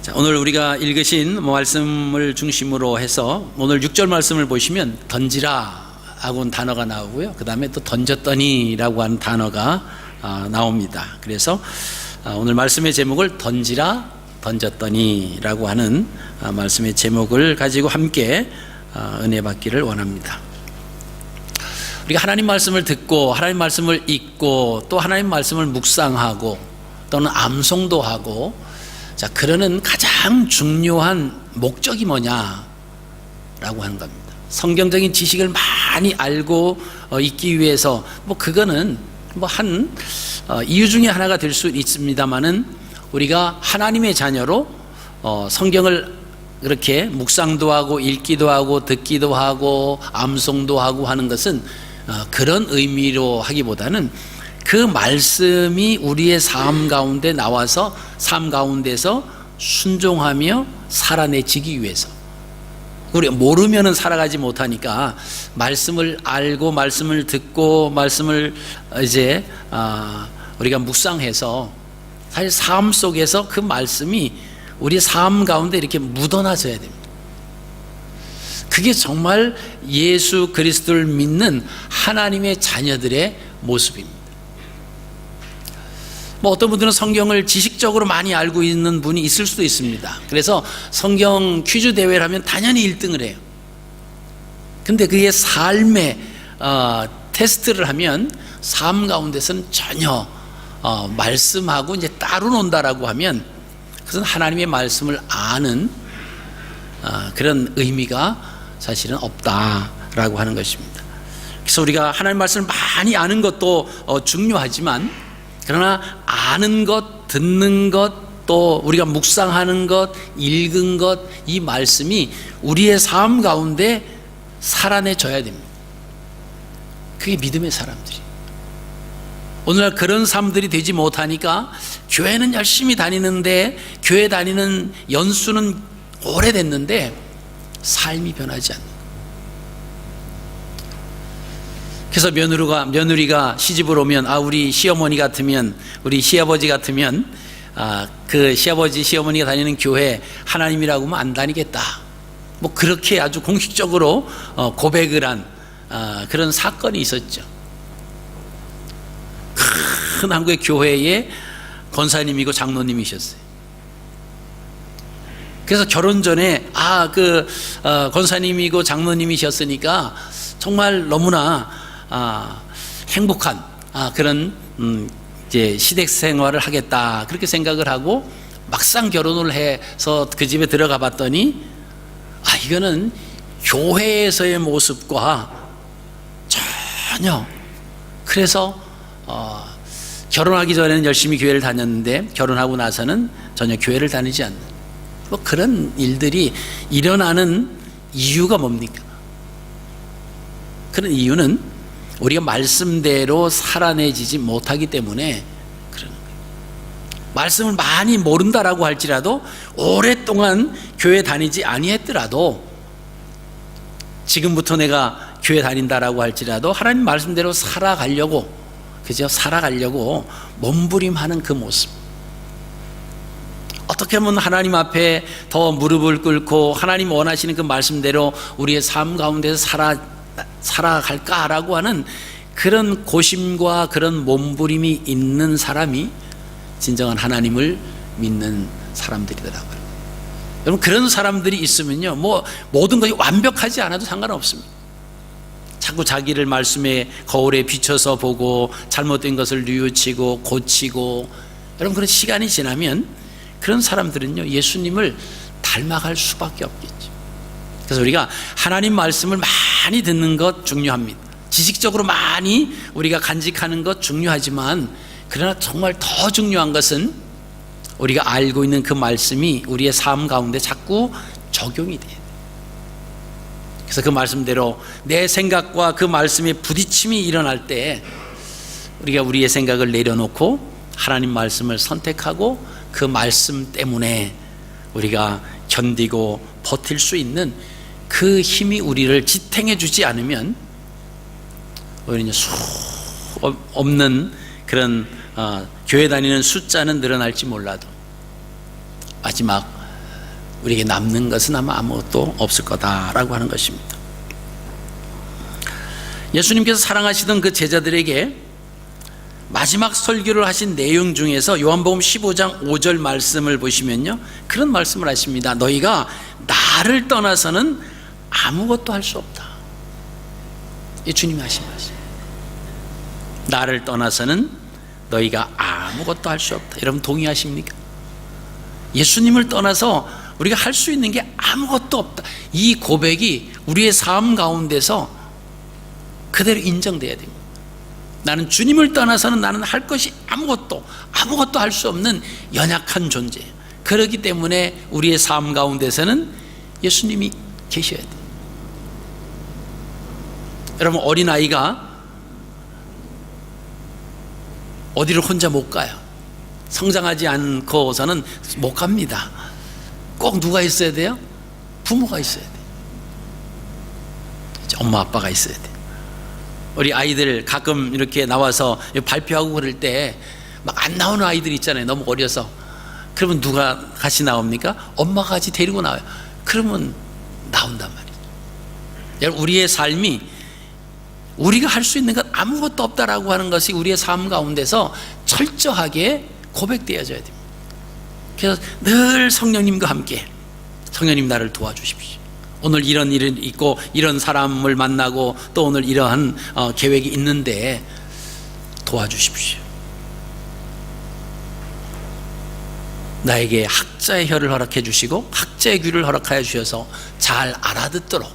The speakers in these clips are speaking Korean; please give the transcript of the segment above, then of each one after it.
자, 오늘 우리가 읽으신 말씀을 중심으로 해서 오늘 6절 말씀을 보시면 던지라 하고 단어가 나오고요. 그 다음에 또 던졌더니 라고 하는 단어가 나옵니다. 그래서 오늘 말씀의 제목을 던지라 던졌더니 라고 하는 말씀의 제목을 가지고 함께 은혜 받기를 원합니다. 우리가 하나님 말씀을 듣고 하나님 말씀을 읽고 또 하나님 말씀을 묵상하고 또는 암송도 하고, 자, 그러는 가장 중요한 목적이 뭐냐라고 하는 겁니다. 성경적인 지식을 많이 알고 있기 위해서 그거는 한 이유 중에 하나가 될 수 있습니다만은, 우리가 하나님의 자녀로 성경을 그렇게 묵상도 하고 읽기도 하고 듣기도 하고 암송도 하고 하는 것은 그런 의미로 하기보다는 그 말씀이 우리의 삶 가운데 나와서 삶 가운데서 순종하며 살아내지기 위해서, 우리가 모르면은 살아가지 못하니까 말씀을 알고 말씀을 듣고 말씀을 이제 우리가 묵상해서 사실 삶 속에서 그 말씀이 우리 삶 가운데 이렇게 묻어나져야 됩니다. 그게 정말 예수 그리스도를 믿는 하나님의 자녀들의 모습입니다. 어떤 분들은 성경을 지식적으로 많이 알고 있는 분이 있을 수도 있습니다. 그래서 성경 퀴즈 대회를 하면 당연히 1등을 해요. 근데 그게 삶의 테스트를 하면 삶 가운데서는 전혀 말씀하고 이제 따로 논다라고 하면 그것은 하나님의 말씀을 아는 그런 의미가 사실은 없다라고 하는 것입니다. 그래서 우리가 하나님 말씀을 많이 아는 것도 중요하지만, 그러나 아는 것, 듣는 것, 또 우리가 묵상하는 것, 읽은 것, 이 말씀이 우리의 삶 가운데 살아내줘야 됩니다. 그게 믿음의 사람들이. 오늘날 그런 사람들이 되지 못하니까 교회는 열심히 다니는데, 교회 다니는 연수는 오래됐는데 삶이 변하지 않는. 그래서 며느리가 시집을 오면, 우리 시어머니 같으면, 우리 시아버지 같으면 그 시아버지 시어머니가 다니는 교회 하나님이라고 하면 안 다니겠다, 그렇게 아주 공식적으로 고백을 한 그런 사건이 있었죠. 큰 한국의 교회의 권사님이고 장로님이셨어요. 그래서 결혼 전에 권사님이고 장로님이셨으니까 정말 너무나 행복한 그런 이제 시댁 생활을 하겠다, 그렇게 생각을 하고 막상 결혼을 해서 그 집에 들어가 봤더니 이거는 교회에서의 모습과 전혀. 그래서 결혼하기 전에는 열심히 교회를 다녔는데 결혼하고 나서는 전혀 교회를 다니지 않는 그런 일들이 일어나는 이유가 뭡니까? 그런 이유는 우리가 말씀대로 살아내지지 못하기 때문에 그러는 거예요. 말씀을 많이 모른다라고 할지라도, 오랫동안 교회 다니지 아니했더라도, 지금부터 내가 교회 다닌다라고 할지라도 하나님 말씀대로 살아가려고, 살아가려고 몸부림하는 그 모습. 어떻게 하면 하나님 앞에 더 무릎을 꿇고 하나님 원하시는 그 말씀대로 우리의 삶 가운데서 살아갈까라고 하는 그런 고심과 그런 몸부림이 있는 사람이 진정한 하나님을 믿는 사람들이더라고요. 여러분, 그런 사람들이 있으면요, 모든 것이 완벽하지 않아도 상관없습니다. 자꾸 자기를 말씀의 거울에 비춰서 보고 잘못된 것을 뉘우치고 고치고, 여러분, 그런 시간이 지나면 그런 사람들은요, 예수님을 닮아갈 수밖에 없겠죠. 그래서 우리가 하나님 말씀을 많이 듣는 것 중요합니다. 지식적으로 많이 우리가 간직하는 것 중요하지만, 그러나 정말 더 중요한 것은 우리가 알고 있는 그 말씀이 우리의 삶 가운데 자꾸 적용이 돼요. 그래서 그 말씀대로 내 생각과 그 말씀의 부딪힘이 일어날 때 우리가 우리의 생각을 내려놓고 하나님 말씀을 선택하고 그 말씀 때문에 우리가 견디고 버틸 수 있는 그 힘이 우리를 지탱해 주지 않으면, 우리는 없는 그런 교회 다니는 숫자는 늘어날지 몰라도 마지막 우리에게 남는 것은 아마 아무것도 없을 거다라고 하는 것입니다. 예수님께서 사랑하시던 그 제자들에게 마지막 설교를 하신 내용 중에서 요한복음 15장 5절 말씀을 보시면요, 그런 말씀을 하십니다. 너희가 나를 떠나서는 아무것도 할 수 없다. 이 주님이 하신 말씀. 나를 떠나서는 너희가 아무것도 할 수 없다. 여러분 동의하십니까? 예수님을 떠나서 우리가 할 수 있는 게 아무것도 없다. 이 고백이 우리의 삶 가운데서 그대로 인정돼야 됩니다. 나는 주님을 떠나서는 나는 할 것이 아무것도 할 수 없는 연약한 존재예요. 그렇기 때문에 우리의 삶 가운데서는 예수님이 계셔야 돼요. 여러분, 어린아이가 어디를 혼자 못 가요. 성장하지 않고서는 못 갑니다. 꼭 누가 있어야 돼요? 부모가 있어야 돼요. 엄마 아빠가 있어야 돼요. 우리 아이들 가끔 이렇게 나와서 발표하고 그럴 때 막 안 나오는 아이들 있잖아요. 너무 어려서. 그러면 누가 같이 나옵니까? 엄마가 같이 데리고 나와요. 그러면 나온단 말이에요. 여러분, 우리의 삶이 우리가 할 수 있는 것 아무것도 없다라고 하는 것이 우리의 삶 가운데서 철저하게 고백되어져야 됩니다. 그래서 늘 성령님과 함께, 성령님 나를 도와주십시오. 오늘 이런 일이 있고 이런 사람을 만나고 또 오늘 이러한 계획이 있는데 도와주십시오. 나에게 학자의 혀를 허락해 주시고 학자의 귀를 허락하여 주셔서 잘 알아듣도록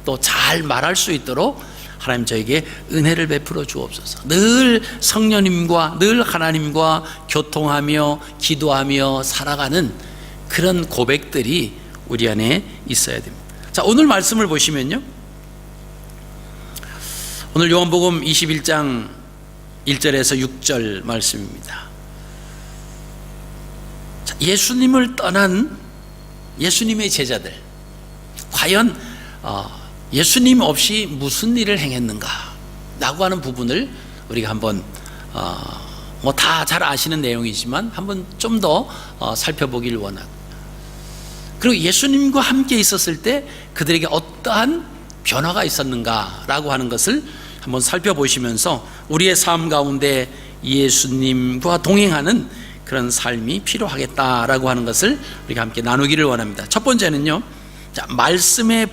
또 잘 말할 수 있도록 하나님 저에게 은혜를 베풀어 주옵소서. 늘 성령님과 늘 하나님과 교통하며 기도하며 살아가는 그런 고백들이 우리 안에 있어야 됩니다. 자, 오늘 말씀을 보시면요, 오늘 요한복음 21장 1절에서 6절 말씀입니다. 자, 예수님을 떠난 예수님의 제자들, 과연 예수님 없이 무슨 일을 행했는가 라고 하는 부분을 우리가 한번 뭐 다 잘 아시는 내용이지만 한번 좀 더 살펴보길 원하고, 그리고 예수님과 함께 있었을 때 그들에게 어떠한 변화가 있었는가라고 하는 것을 한번 살펴보시면서 우리의 삶 가운데 예수님과 동행하는 그런 삶이 필요하겠다라고 하는 것을 우리가 함께 나누기를 원합니다. 첫 번째는요, 자, 말씀에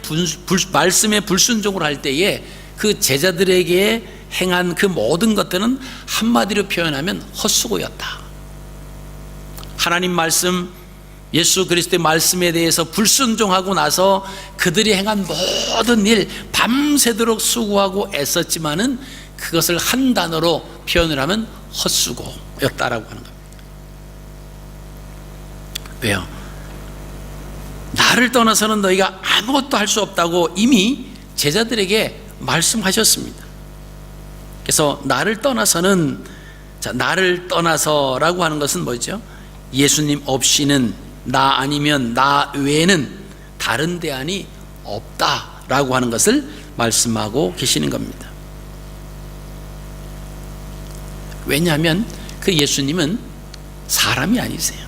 불순종을 할 때에 그 제자들에게 행한 그 모든 것들은 한마디로 표현하면 헛수고였다. 하나님 말씀, 예수 그리스도의 말씀에 대해서 불순종하고 나서 그들이 행한 모든 일 밤새도록 수고하고 애썼지만은 그것을 한 단어로 표현을 하면 헛수고였다라고 하는 겁니다. 왜요? 나를 떠나서는 너희가 아무것도 할 수 없다고 이미 제자들에게 말씀하셨습니다. 그래서 나를 떠나서는, 자, 나를 떠나서라고 하는 것은 뭐죠? 예수님 없이는, 나 아니면 나 외에는 다른 대안이 없다라고 하는 것을 말씀하고 계시는 겁니다. 왜냐하면 그 예수님은 사람이 아니세요.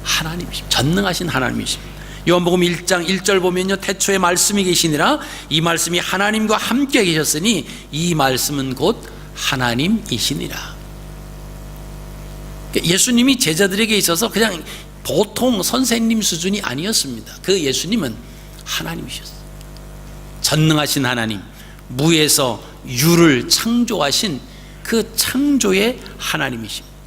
하나님이십니다. 전능하신 하나님이십니다. 요한복음 1장 1절 보면요, 태초에 말씀이 계시니라. 이 말씀이 하나님과 함께 계셨으니 이 말씀은 곧 하나님이시니라. 예수님이 제자들에게 있어서 그냥 보통 선생님 수준이 아니었습니다. 그 예수님은 하나님이셨어요. 전능하신 하나님, 무에서 유를 창조하신 그 창조의 하나님이십니다.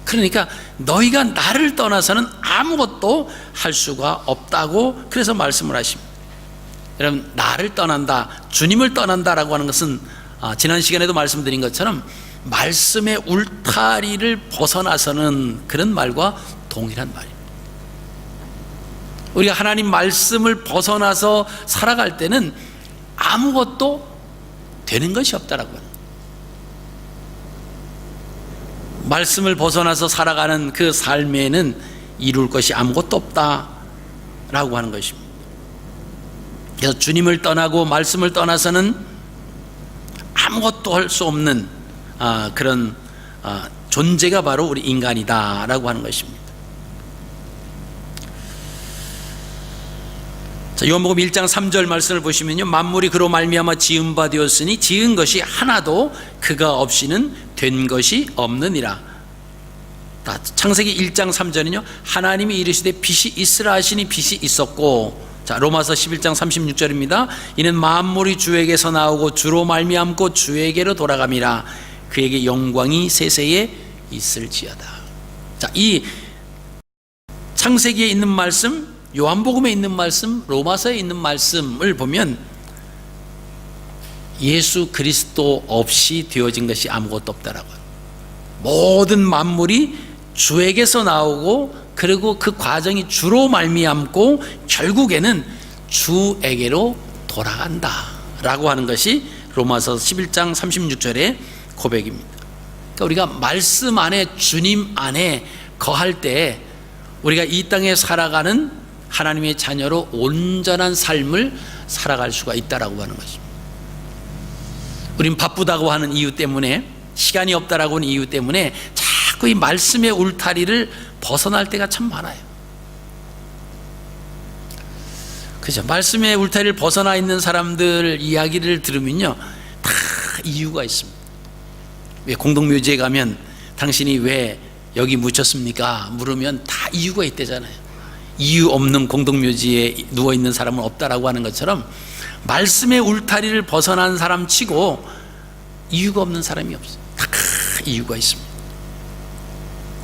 그러니까 너희가 나를 떠나서는 아무것도 할 수가 없다고 그래서 말씀을 하십니다. 여러분, 나를 떠난다, 주님을 떠난다라고 하는 것은 지난 시간에도 말씀드린 것처럼 말씀의 울타리를 벗어나서는 그런 말과 동일한 말입니다. 우리가 하나님 말씀을 벗어나서 살아갈 때는 아무것도 되는 것이 없다라고 합니다. 말씀을 벗어나서 살아가는 그 삶에는 이룰 것이 아무것도 없다라고 하는 것입니다. 그래서 주님을 떠나고 말씀을 떠나서는 아무것도 할 수 없는 그런 존재가 바로 우리 인간이다라고 하는 것입니다. 자, 요한복음 1장 3절 말씀을 보시면요, 만물이 그로 말미암아 지은 바 되었으니 지은 것이 하나도 그가 없이는 된 것이 없느니라. 창세기 1장 3절은요, 하나님이 이르시되 빛이 있으라 하시니 빛이 있었고, 자, 로마서 11장 36절입니다. 이는 만물이 주에게서 나오고 주로 말미암고 주에게로 돌아감이라. 그에게 영광이 세세에 있을지어다. 자, 이 창세기에 있는 말씀, 요한복음에 있는 말씀, 로마서에 있는 말씀을 보면 예수 그리스도 없이 되어진 것이 아무것도 없다라고요. 모든 만물이 주에게서 나오고, 그리고 그 과정이 주로 말미암고 결국에는 주에게로 돌아간다 라고 하는 것이 로마서 11장 36절의 고백입니다. 그러니까 우리가 말씀 안에, 주님 안에 거할 때 우리가 이 땅에 살아가는 하나님의 자녀로 온전한 삶을 살아갈 수가 있다라고 하는 것입니다. 우린 바쁘다고 하는 이유 때문에, 시간이 없다라고 하는 이유 때문에 자꾸 이 말씀의 울타리를 벗어날 때가 참 많아요. 그죠? 말씀의 울타리를 벗어나 있는 사람들 이야기를 들으면요, 다 이유가 있습니다. 왜 공동묘지에 가면 당신이 왜 여기 묻혔습니까? 물으면 다 이유가 있대잖아요. 이유 없는 공동묘지에 누워있는 사람은 없다라고 하는 것처럼 말씀의 울타리를 벗어난 사람 치고 이유가 없는 사람이 없어요. 다 이유가 있습니다.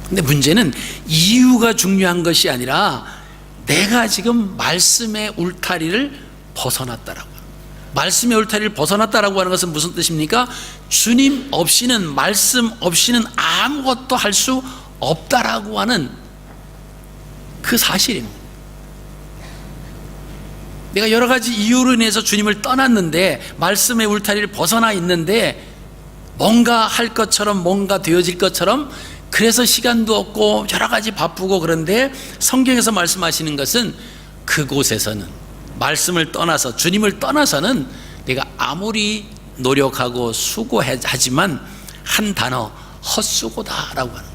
근데 문제는 이유가 중요한 것이 아니라 내가 지금 말씀의 울타리를 벗어났다라고. 말씀의 울타리를 벗어났다라고 하는 것은 무슨 뜻입니까? 주님 없이는, 말씀 없이는 아무것도 할 수 없다라고 하는 그 사실입니다. 내가 여러 가지 이유로 인해서 주님을 떠났는데, 말씀의 울타리를 벗어나 있는데 뭔가 할 것처럼, 뭔가 되어질 것처럼, 그래서 시간도 없고 여러 가지 바쁘고, 그런데 성경에서 말씀하시는 것은 그곳에서는, 말씀을 떠나서, 주님을 떠나서는 내가 아무리 노력하고 수고하지만 한 단어, 헛수고다라고 하는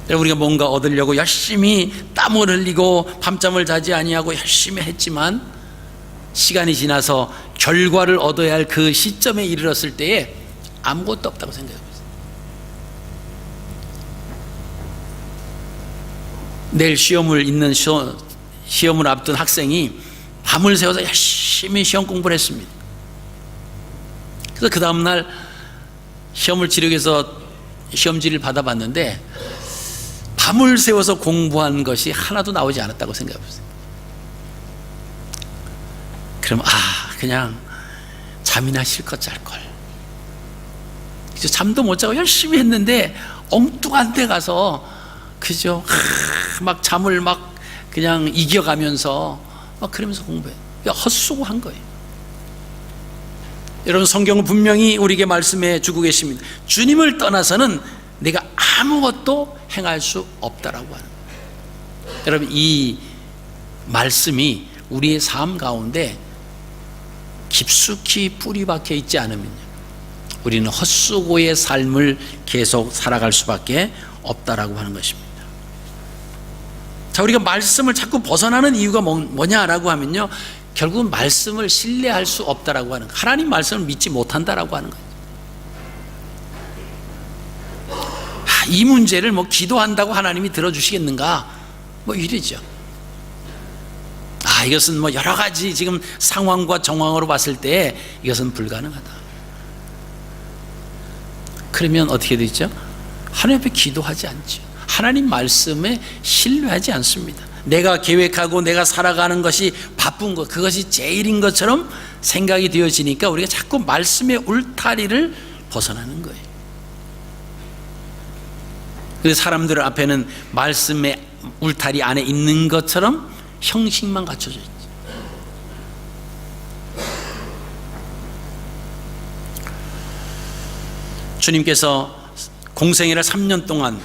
거예요. 우리가 뭔가 얻으려고 열심히 땀을 흘리고 밤잠을 자지 아니하고 열심히 했지만 시간이 지나서 결과를 얻어야 할 그 시점에 이르렀을 때에 아무것도 없다고 생각해요. 내일 시험을 앞둔 학생이 밤을 새워서 열심히 시험 공부를 했습니다. 그래서 그 다음날 시험을 치르기 위해서 시험지를 받아봤는데 밤을 새워서 공부한 것이 하나도 나오지 않았다고 생각해보세요. 그럼 그냥 잠이나 실컷 잘걸. 잠도 못 자고 열심히 했는데 엉뚱한 데 가서 그죠? 막 잠을 막 그냥 이겨가면서 막 그러면서 공부해. 헛수고한 거예요. 여러분, 성경은 분명히 우리에게 말씀해 주고 계십니다. 주님을 떠나서는 내가 아무것도 행할 수 없다라고 하는 거예요. 여러분, 이 말씀이 우리의 삶 가운데 깊숙이 뿌리 박혀 있지 않으면요, 우리는 헛수고의 삶을 계속 살아갈 수밖에 없다라고 하는 것입니다. 자, 우리가 말씀을 자꾸 벗어나는 이유가 뭐냐라고 하면요, 결국은 말씀을 신뢰할 수 없다라고 하는 거예요. 하나님 말씀을 믿지 못한다라고 하는 거예요. 이 문제를 기도한다고 하나님이 들어주시겠는가? 이러죠. 이것은 여러 가지 지금 상황과 정황으로 봤을 때 이것은 불가능하다. 그러면 어떻게 되죠? 하나님 앞에 기도하지 않죠. 하나님 말씀에 신뢰하지 않습니다. 내가 계획하고 내가 살아가는 것이 바쁜 것, 그것이 제일인 것처럼 생각이 되어지니까 우리가 자꾸 말씀의 울타리를 벗어나는 거예요. 그래서 사람들 앞에는 말씀의 울타리 안에 있는 것처럼 형식만 갖춰져 있죠. 주님께서 공생애를 3년 동안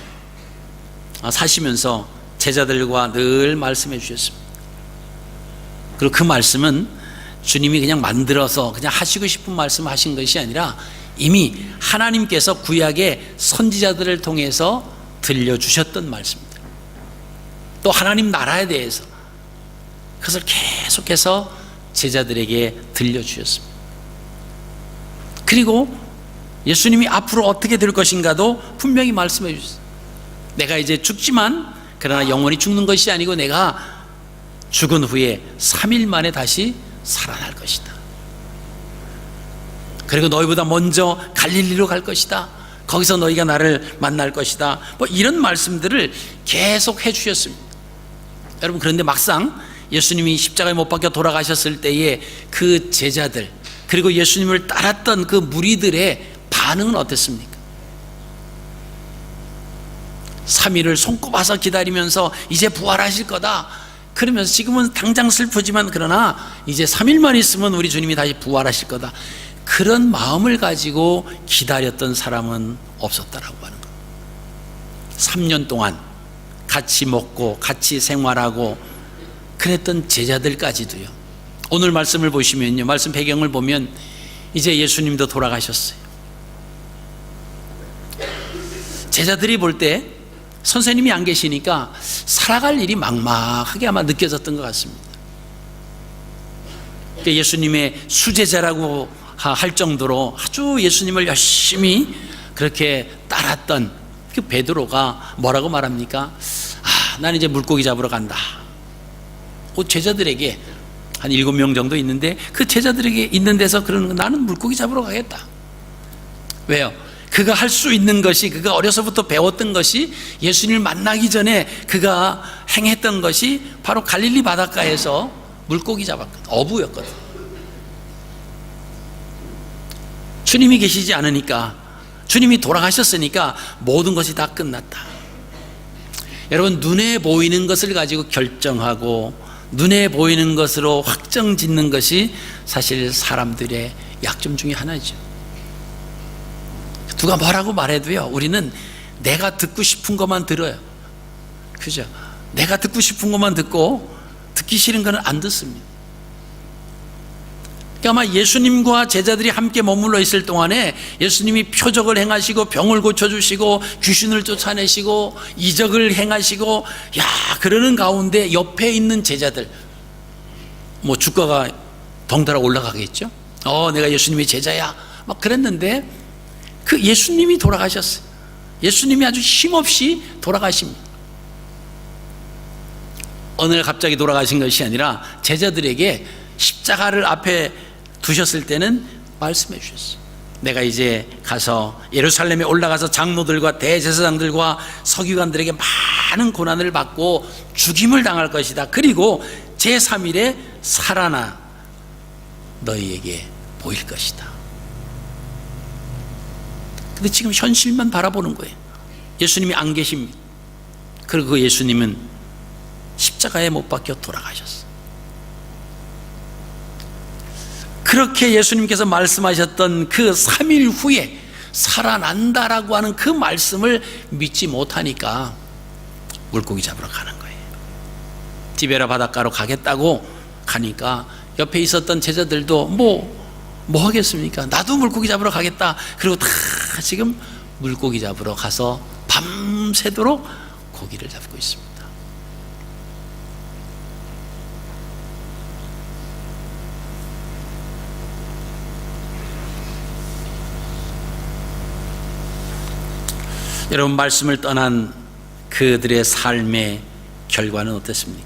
사시면서 제자들과 늘 말씀해 주셨습니다. 그리고 그 말씀은 주님이 그냥 만들어서 그냥 하시고 싶은 말씀을 하신 것이 아니라 이미 하나님께서 구약의 선지자들을 통해서 들려주셨던 말씀입니다. 또 하나님 나라에 대해서, 그것을 계속해서 제자들에게 들려주셨습니다. 그리고 예수님이 앞으로 어떻게 될 것인가도 분명히 말씀해 주셨어요. 내가 이제 죽지만 그러나 영원히 죽는 것이 아니고 내가 죽은 후에 3일 만에 다시 살아날 것이다. 그리고 너희보다 먼저 갈릴리로 갈 것이다. 거기서 너희가 나를 만날 것이다. 뭐 이런 말씀들을 계속 해 주셨습니다. 여러분, 그런데 막상 예수님이 십자가에 못 박혀 돌아가셨을 때에 그 제자들, 그리고 예수님을 따랐던 그 무리들의 반응은 어땠습니까? 3일을 손꼽아서 기다리면서 이제 부활하실 거다 그러면서, 지금은 당장 슬프지만 그러나 이제 3일만 있으면 우리 주님이 다시 부활하실 거다, 그런 마음을 가지고 기다렸던 사람은 없었다라고 하는 겁니다. 3년 동안 같이 먹고 같이 생활하고 그랬던 제자들까지도요. 오늘 말씀을 보시면요, 말씀 배경을 보면 이제 예수님도 돌아가셨어요. 제자들이 볼 때 선생님이 안 계시니까 살아갈 일이 막막하게 아마 느껴졌던 것 같습니다. 예수님의 수제자라고 할 정도로 아주 예수님을 열심히 그렇게 따랐던 그 베드로가 뭐라고 말합니까? 나는 이제 물고기 잡으러 간다. 제자들에게 한 7명 정도 있는데 그 제자들에게 있는 데서 그러는 거, 나는 물고기 잡으러 가겠다. 왜요? 그가 할 수 있는 것이, 그가 어려서부터 배웠던 것이, 예수님을 만나기 전에 그가 행했던 것이 바로 갈릴리 바닷가에서 물고기 잡았거든. 어부였거든. 주님이 계시지 않으니까, 주님이 돌아가셨으니까 모든 것이 다 끝났다. 여러분, 눈에 보이는 것을 가지고 결정하고 눈에 보이는 것으로 확정 짓는 것이 사실 사람들의 약점 중에 하나죠. 누가 뭐라고 말해도요, 우리는 내가 듣고 싶은 것만 들어요. 그죠? 내가 듣고 싶은 것만 듣고 듣기 싫은 거는 안 듣습니다. 그러니까 아마 예수님과 제자들이 함께 머물러 있을 동안에 예수님이 표적을 행하시고 병을 고쳐주시고 귀신을 쫓아내시고 이적을 행하시고 그러는 가운데 옆에 있는 제자들, 뭐 주가가 덩달아 올라가겠죠. 내가 예수님의 제자야 막 그랬는데 그 예수님이 돌아가셨어요. 예수님이 아주 힘없이 돌아가십니다. 어느 날 갑자기 돌아가신 것이 아니라 제자들에게 십자가를 앞에 두셨을 때는 말씀해 주셨어요. 내가 이제 가서 예루살렘에 올라가서 장로들과 대제사장들과 서기관들에게 많은 고난을 받고 죽임을 당할 것이다. 그리고 제3일에 살아나 너희에게 보일 것이다. 근데 지금 현실만 바라보는 거예요. 예수님이 안 계십니다. 그리고 그 예수님은 십자가에 못 박혀 돌아가셨어요. 그렇게 예수님께서 말씀하셨던 그 3일 후에 살아난다라고 하는 그 말씀을 믿지 못하니까 물고기 잡으러 가는 거예요. 디베라 바닷가로 가겠다고 가니까 옆에 있었던 제자들도 뭐 하겠습니까? 나도 물고기 잡으러 가겠다. 그리고 다 지금 물고기 잡으러 가서 밤새도록 고기를 잡고 있습니다. 여러분, 말씀을 떠난 그들의 삶의 결과는 어땠습니까?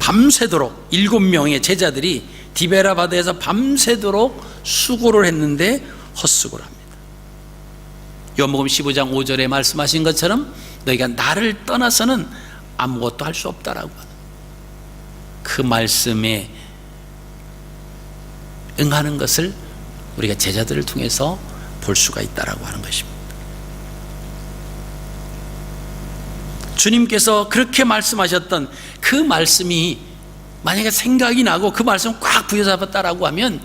밤새도록 7명의 제자들이 디베라 바다에서 밤새도록 수고를 했는데 헛수고를 합니다. 요한복음 15장 5절에 말씀하신 것처럼 너희가 나를 떠나서는 아무것도 할 수 없다라고 하는 그 말씀에 응하는 것을 우리가 제자들을 통해서 볼 수가 있다라고 하는 것입니다. 주님께서 그렇게 말씀하셨던 그 말씀이 만약에 생각이 나고 그 말씀을 꽉 부여잡았다라고 하면,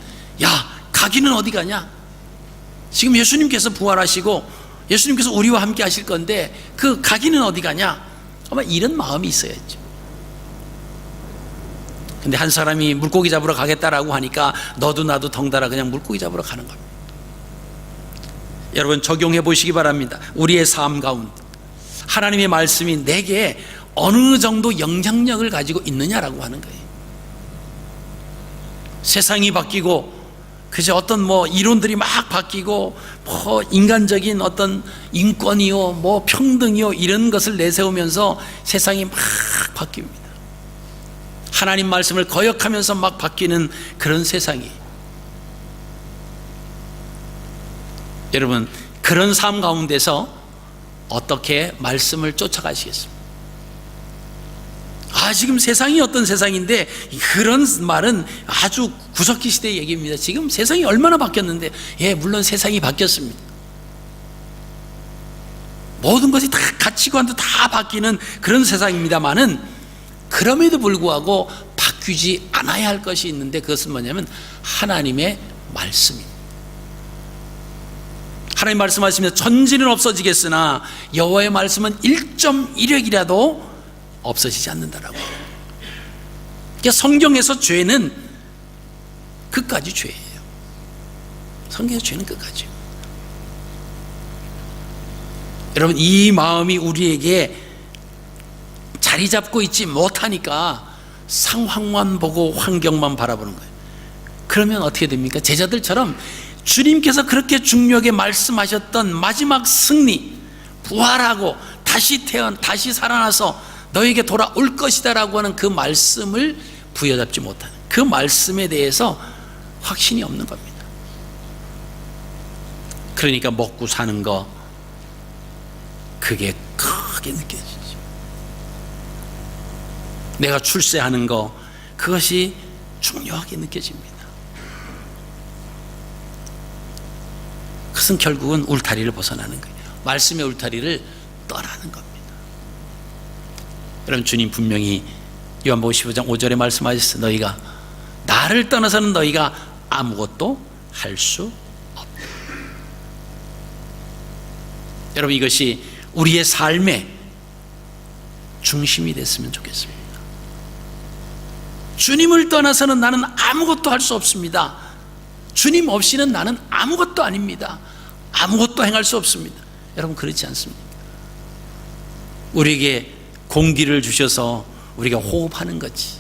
가기는 어디 가냐? 지금 예수님께서 부활하시고 예수님께서 우리와 함께 하실 건데 그 가기는 어디 가냐? 아마 이런 마음이 있어야죠. 근데 한 사람이 물고기 잡으러 가겠다라고 하니까 너도 나도 덩달아 그냥 물고기 잡으러 가는 겁니다. 여러분, 적용해 보시기 바랍니다. 우리의 삶 가운데 하나님의 말씀이 내게 어느 정도 영향력을 가지고 있느냐라고 하는 거예요. 세상이 바뀌고 그저 어떤 이론들이 막 바뀌고 인간적인 어떤 인권이요 평등이요 이런 것을 내세우면서 세상이 막 바뀝니다. 하나님 말씀을 거역하면서 막 바뀌는 그런 세상이. 여러분, 그런 삶 가운데서 어떻게 말씀을 쫓아가시겠습니까? 지금 세상이 어떤 세상인데, 그런 말은 아주 구석기 시대의 얘기입니다. 지금 세상이 얼마나 바뀌었는데, 물론 세상이 바뀌었습니다. 모든 것이 다 가치관도 다 바뀌는 그런 세상입니다만은, 그럼에도 불구하고 바뀌지 않아야 할 것이 있는데, 그것은 뭐냐면 하나님의 말씀입니다. 하나님 말씀하시면 천지는 없어지겠으나 여호와의 말씀은 1.1획이라도 없어지지 않는다라고. 그러니까 성경에서 죄는 끝까지 죄예요. 성경에서 죄는 끝까지. 여러분, 이 마음이 우리에게 자리 잡고 있지 못하니까 상황만 보고 환경만 바라보는 거예요. 그러면 어떻게 됩니까? 제자들처럼 주님께서 그렇게 중요하게 말씀하셨던 마지막 승리, 부활하고 다시 살아나서 너에게 돌아올 것이다 라고 하는 그 말씀을 부여잡지 못하는, 그 말씀에 대해서 확신이 없는 겁니다. 그러니까 먹고 사는 거, 그게 크게 느껴지죠. 내가 출세하는 거, 그것이 중요하게 느껴집니다. 그것은 결국은 울타리를 벗어나는 거예요. 말씀의 울타리를 떠나는 겁니다. 여러분, 주님 분명히 요한복음 15장 5절에 말씀하셨어요. 너희가 나를 떠나서는 너희가 아무것도 할 수 없다. 여러분, 이것이 우리의 삶의 중심이 됐으면 좋겠습니다. 주님을 떠나서는 나는 아무것도 할 수 없습니다. 주님 없이는 나는 아무것도 아닙니다. 아무것도 행할 수 없습니다. 여러분, 그렇지 않습니까? 우리에게 공기를 주셔서 우리가 호흡하는 거지.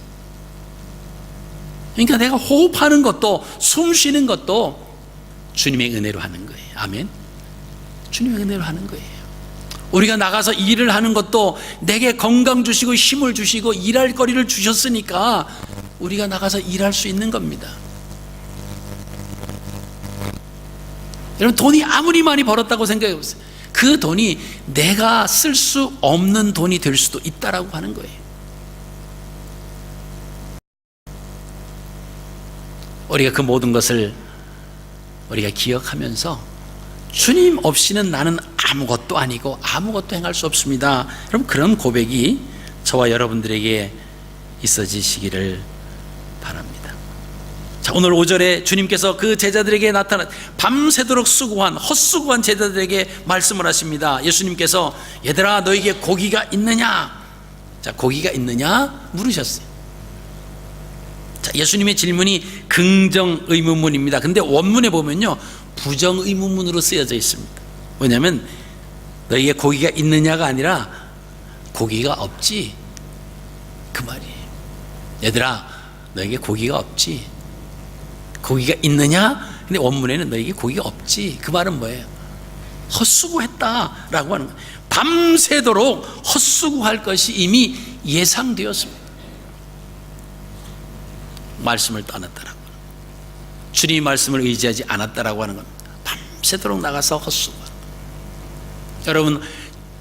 그러니까 내가 호흡하는 것도, 숨 쉬는 것도 주님의 은혜로 하는 거예요. 아멘. 주님의 은혜로 하는 거예요. 우리가 나가서 일을 하는 것도 내게 건강 주시고 힘을 주시고 일할 거리를 주셨으니까 우리가 나가서 일할 수 있는 겁니다. 여러분, 돈이 아무리 많이 벌었다고 생각해 보세요. 그 돈이 내가 쓸 수 없는 돈이 될 수도 있다라고 하는 거예요. 우리가 그 모든 것을 우리가 기억하면서 주님 없이는 나는 아무것도 아니고 아무것도 행할 수 없습니다. 여러분, 그런 고백이 저와 여러분들에게 있어지시기를 바랍니다. 자, 오늘 5절에 주님께서 그 제자들에게 나타나 밤새도록 헛수고한 제자들에게 말씀을 하십니다. 예수님께서 얘들아, 너에게 고기가 있느냐? 자, 고기가 있느냐? 물으셨어요. 자, 예수님의 질문이 긍정 의문문입니다. 근데 원문에 보면요, 부정 의문문으로 쓰여져 있습니다. 왜냐하면 너에게 고기가 있느냐가 아니라 고기가 없지, 그 말이에요. 얘들아, 너에게 고기가 없지. 고기가 있느냐? 근데 원문에는 너에게 고기가 없지. 그 말은 뭐예요? 헛수고했다라고 하는 거예요. 밤새도록 헛수고할 것이 이미 예상되었습니다. 말씀을 떠났다라고, 주님의 말씀을 의지하지 않았다라고 하는 겁니다. 밤새도록 나가서 헛수고. 여러분,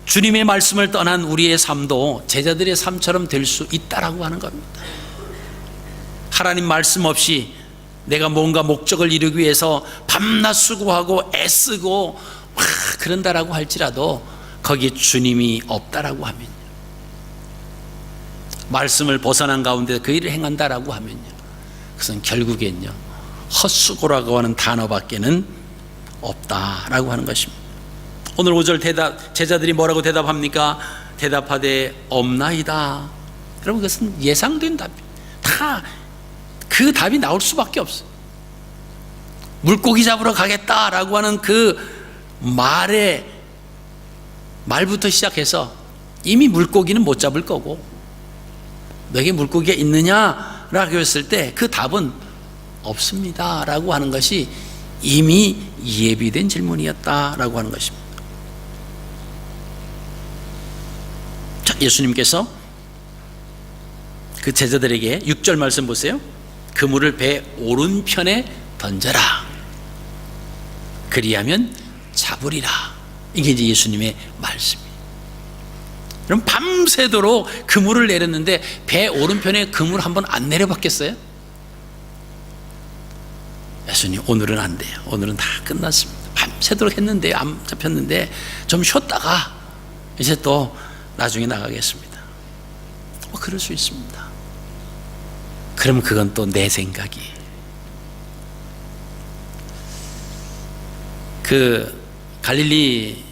주님의 말씀을 떠난 우리의 삶도 제자들의 삶처럼 될 수 있다라고 하는 겁니다. 하나님 말씀 없이 내가 뭔가 목적을 이루기 위해서 밤낮 수고하고 애쓰고 그런다라고 할지라도 거기에 주님이 없다라고 하면요, 말씀을 벗어난 가운데 그 일을 행한다라고 하면요, 그것은 결국엔요 헛수고라고 하는 단어밖에는 없다라고 하는 것입니다. 오늘 5절 제자들이 뭐라고 대답합니까? 대답하되 없나이다. 여러분, 그것은 예상된 답입니다. 다 그 답이 나올 수밖에 없어요. 물고기 잡으러 가겠다라고 하는 그 말부터 시작해서 이미 물고기는 못 잡을 거고, 너에게 물고기가 있느냐라고 했을 때 그 답은 없습니다 라고 하는 것이 이미 예비된 질문이었다라고 하는 것입니다. 자, 예수님께서 그 제자들에게 6절 말씀 보세요. 그물을 배 오른편에 던져라, 그리하면 잡으리라. 이게 이제 예수님의 말씀이에요. 그럼 밤새도록 그물을 내렸는데 배 오른편에 그물 한번 안 내려봤겠어요? 예수님, 오늘은 안 돼요. 오늘은 다 끝났습니다. 밤새도록 했는데 안 잡혔는데 좀 쉬었다가 이제 또 나중에 나가겠습니다. 그럴 수 있습니다. 그럼 그건 또 내 생각이. 그 갈릴리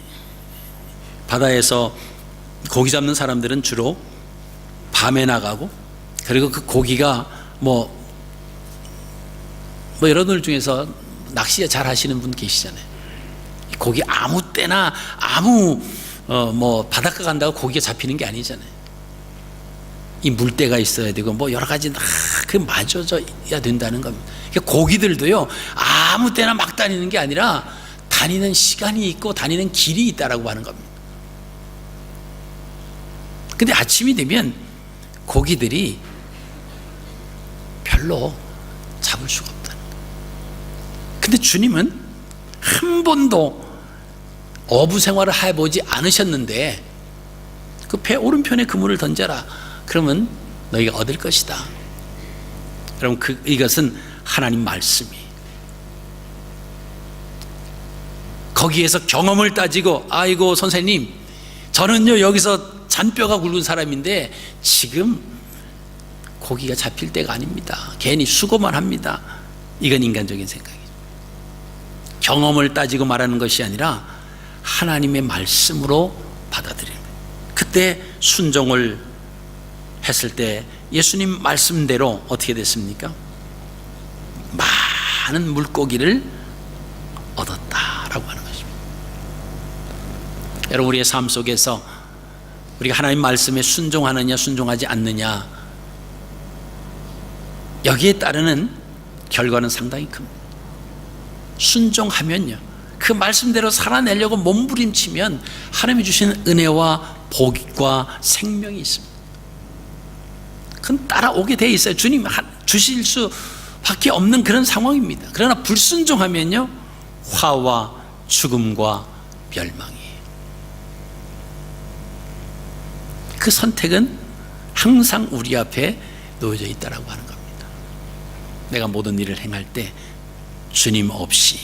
바다에서 고기 잡는 사람들은 주로 밤에 나가고, 그리고 그 고기가 뭐 여러분들 중에서 낚시 잘 하시는 분 계시잖아요. 고기 아무 때나 아무 바닷가 간다고 고기가 잡히는 게 아니잖아요. 이 물때가 있어야 되고 뭐 여러 가지 그 맞춰져야 된다는 겁니다. 그러니까 고기들도요 아무 때나 막 다니는 게 아니라 다니는 시간이 있고 다니는 길이 있다라고 하는 겁니다. 근데 아침이 되면 고기들이 별로 잡을 수가 없다는 거예요. 근데 주님은 한 번도 어부 생활을 해보지 않으셨는데 그 배 오른편에 그물을 던져라, 그러면 너희가 얻을 것이다. 그럼 이것은 하나님 말씀이, 거기에서 경험을 따지고 아이고 선생님 저는요 여기서 잔뼈가 굵은 사람인데 지금 고기가 잡힐 때가 아닙니다. 괜히 수고만 합니다. 이건 인간적인 생각이죠. 경험을 따지고 말하는 것이 아니라 하나님의 말씀으로 받아들이는 거예요. 그때 순종을 했을 때 예수님 말씀대로 어떻게 됐습니까? 많은 물고기를 얻었다라고 하는 것입니다. 여러분, 우리의 삶 속에서 우리가 하나님 말씀에 순종하느냐 순종하지 않느냐, 여기에 따르는 결과는 상당히 큽니다. 순종하면요, 그 말씀대로 살아내려고 몸부림치면 하나님이 주시는 은혜와 복과 생명이 있습니다. 그건 따라오게 돼 있어요. 주님 주실 수밖에 없는 그런 상황입니다. 그러나 불순종하면요 화와 죽음과 멸망이에요. 그 선택은 항상 우리 앞에 놓여져 있다라고 하는 겁니다. 내가 모든 일을 행할 때 주님 없이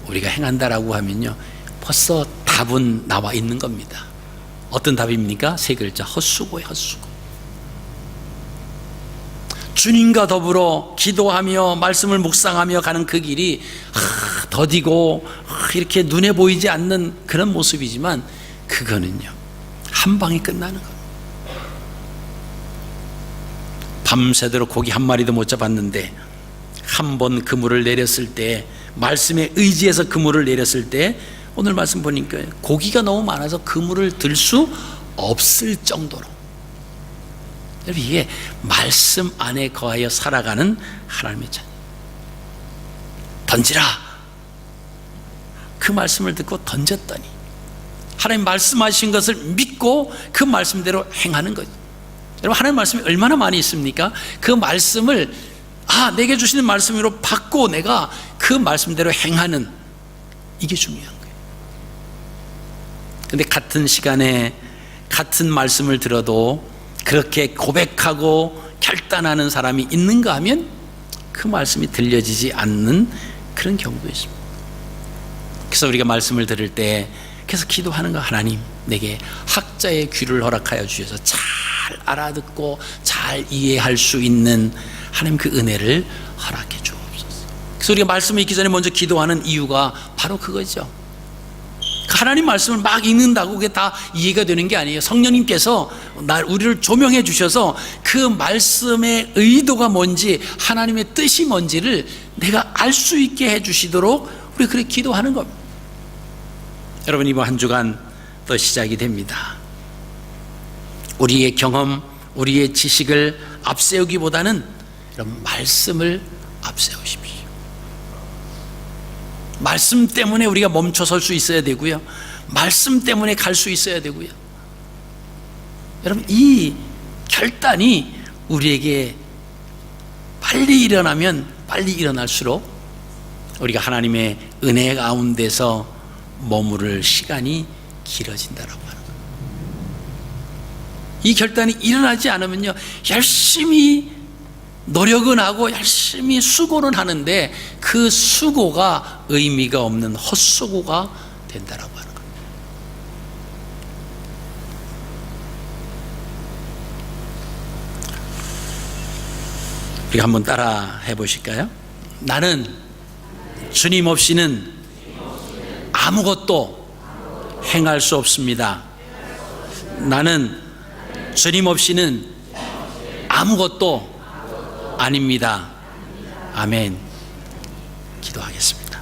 우리가 행한다라고 하면요 벌써 답은 나와 있는 겁니다. 어떤 답입니까? 세 글자, 헛수고예요. 헛수고. 주님과 더불어 기도하며 말씀을 묵상하며 가는 그 길이 더디고 이렇게 눈에 보이지 않는 그런 모습이지만 그거는요 한 방에 끝나는 겁니다. 밤새도록 고기 한 마리도 못 잡았는데 한 번 그물을 내렸을 때, 말씀에 의지해서 그물을 내렸을 때, 오늘 말씀 보니까 고기가 너무 많아서 그물을 들 수 없을 정도로, 여러분 이게 말씀 안에 거하여 살아가는 하나님의 자녀. 던지라, 그 말씀을 듣고 던졌더니 하나님 말씀하신 것을 믿고 그 말씀대로 행하는 거죠. 여러분, 하나님 말씀이 얼마나 많이 있습니까? 그 말씀을 내게 주시는 말씀으로 받고 내가 그 말씀대로 행하는, 이게 중요한 거예요. 근데 같은 시간에 같은 말씀을 들어도 그렇게 고백하고 결단하는 사람이 있는가 하면 그 말씀이 들려지지 않는 그런 경우도 있습니다. 그래서 우리가 말씀을 들을 때 계속 기도하는 거, 하나님 내게 학자의 귀를 허락하여 주셔서 잘 알아듣고 잘 이해할 수 있는 하나님 그 은혜를 허락해 주옵소서. 그래서 우리가 말씀을 읽기 전에 먼저 기도하는 이유가 바로 그거죠. 하나님 말씀을 막 읽는다고 그게 다 이해가 되는 게 아니에요. 성령님께서 우리를 조명해 주셔서 그 말씀의 의도가 뭔지, 하나님의 뜻이 뭔지를 내가 알 수 있게 해 주시도록 우리 그렇게 기도하는 겁니다. 여러분, 이번 한 주간 또 시작이 됩니다. 우리의 경험, 우리의 지식을 앞세우기보다는 이런 말씀을 앞세우십시오. 말씀 때문에 우리가 멈춰설 수 있어야 되고요. 말씀 때문에 갈 수 있어야 되고요. 여러분, 이 결단이 우리에게 빨리 일어나면 빨리 일어날수록 우리가 하나님의 은혜 가운데서 머무를 시간이 길어진다라고 하는 거예요. 이 결단이 일어나지 않으면요, 열심히 노력은 하고 열심히 수고는 하는데 그 수고가 의미가 없는 헛수고가 된다라고 하는 거예요. 우리가 한번 따라 해보실까요? 나는 주님 없이는 아무것도 행할 수 없습니다. 나는 주님 없이는 아무것도 아닙니다. 아멘. 기도하겠습니다.